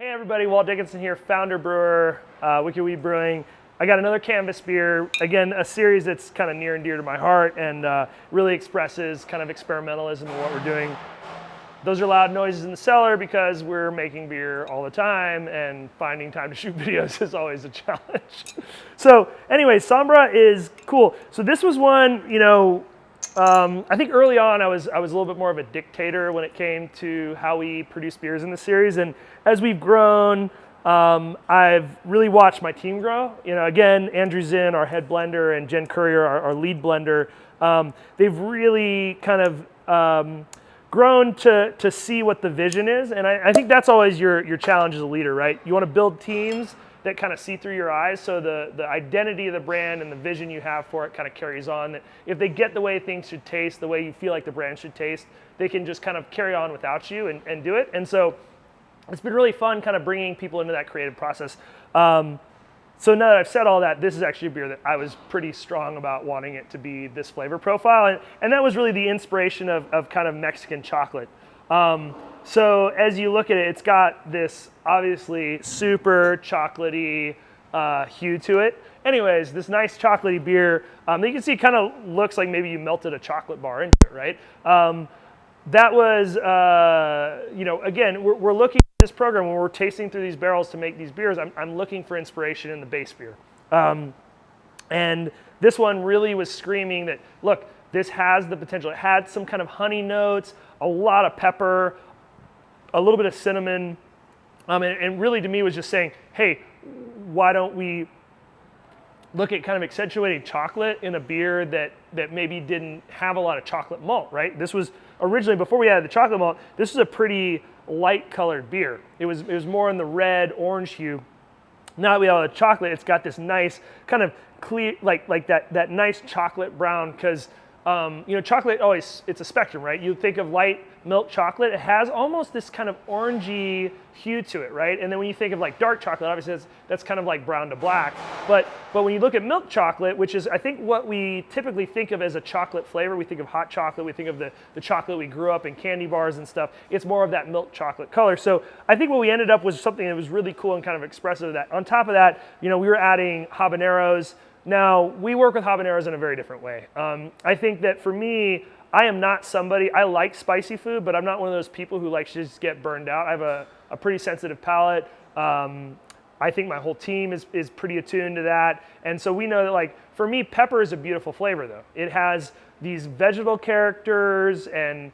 Hey everybody, Walt Dickinson here, founder, brewer, Wicked Weed Brewing. I got another Canvas beer, again, a series that's kind of near and dear to my heart and really expresses kind of experimentalism in what we're doing. Those are loud noises in the cellar because we're making beer all the time and finding time to shoot videos is always a challenge. So anyway, Sombra is cool. So this was one, I think early on I was a little bit more of a dictator when it came to how we produce beers in the series, and as we've grown, I've really watched my team grow. Again, Andrew Zinn, our head blender, and Jen Courier, our lead blender, they've really kind of grown to see what the vision is, and I think that's always your challenge as a leader, right? You want to build teams that kind of see through your eyes, so the identity of the brand and the vision you have for it kind of carries on. That if they get the way things should taste, the way you feel like the brand should taste, they can just kind of carry on without you and do it. And so it's been really fun kind of bringing people into that creative process. So now that I've said all that, this is actually a beer that I was pretty strong about wanting it to be this flavor profile. And that was really the inspiration of kind of Mexican chocolate. So as you look at it, it's got this obviously super chocolatey hue to it. Anyways, this nice chocolatey beer, you can see it kind of looks like maybe you melted a chocolate bar into it, right? That was, again, we're looking at this program when we're tasting through these barrels to make these beers. I'm looking for inspiration in the base beer. And this one really was screaming that, look, this has the potential. It had some kind of honey notes, a lot of pepper, a little bit of cinnamon, and really to me was just saying, hey, why don't we look at kind of accentuating chocolate in a beer that maybe didn't have a lot of chocolate malt, right? This was originally, before we added the chocolate malt, this was a pretty light colored beer. It was more in the red, orange hue. Now that we have the chocolate, it's got this nice kind of clear, like that nice chocolate brown, because chocolate always, it's a spectrum, right? You think of light milk chocolate, it has almost this kind of orangey hue to it, right? And then when you think of like dark chocolate, obviously that's kind of like brown to black. But when you look at milk chocolate, which is I think what we typically think of as a chocolate flavor, we think of hot chocolate, we think of the chocolate we grew up in candy bars and stuff, it's more of that milk chocolate color. So I think what we ended up was something that was really cool and kind of expressive of that. On top of that, we were adding habaneros. Now, we work with habaneros in a very different way. I think that for me, I am not somebody, I like spicy food, but I'm not one of those people who likes to just get burned out. I have a pretty sensitive palate. I think my whole team is pretty attuned to that. And so we know that, like, for me, pepper is a beautiful flavor, though. It has these vegetal characters and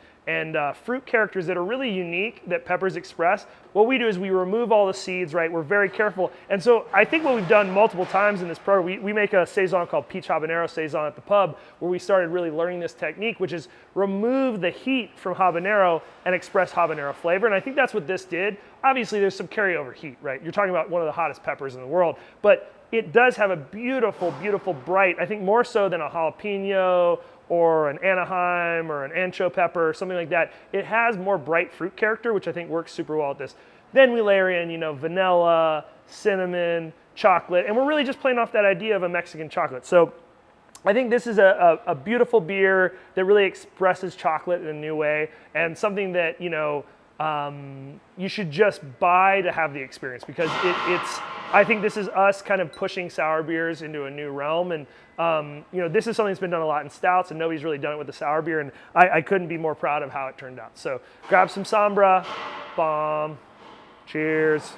fruit characters that are really unique that peppers express. What we do is we remove all the seeds, right? We're very careful. And so I think what we've done multiple times in this program, we make a Saison called Peach Habanero Saison at the pub, where we started really learning this technique, which is remove the heat from habanero and express habanero flavor. And I think that's what this did. Obviously, there's some carryover heat, right? You're talking about one of the hottest peppers in the world, but it does have a beautiful, beautiful bright, I think more so than a jalapeno or an Anaheim or an ancho pepper or something like that. It has more bright fruit character, which I think works super well at this. Then we layer in, vanilla, cinnamon, chocolate, and we're really just playing off that idea of a Mexican chocolate. So I think this is a beautiful beer that really expresses chocolate in a new way, and something that, you should just buy to have the experience, because I think this is us kind of pushing sour beers into a new realm. And this is something that's been done a lot in stouts, and nobody's really done it with the sour beer, and I couldn't be more proud of how it turned out. So grab some Sombra, bomb, cheers.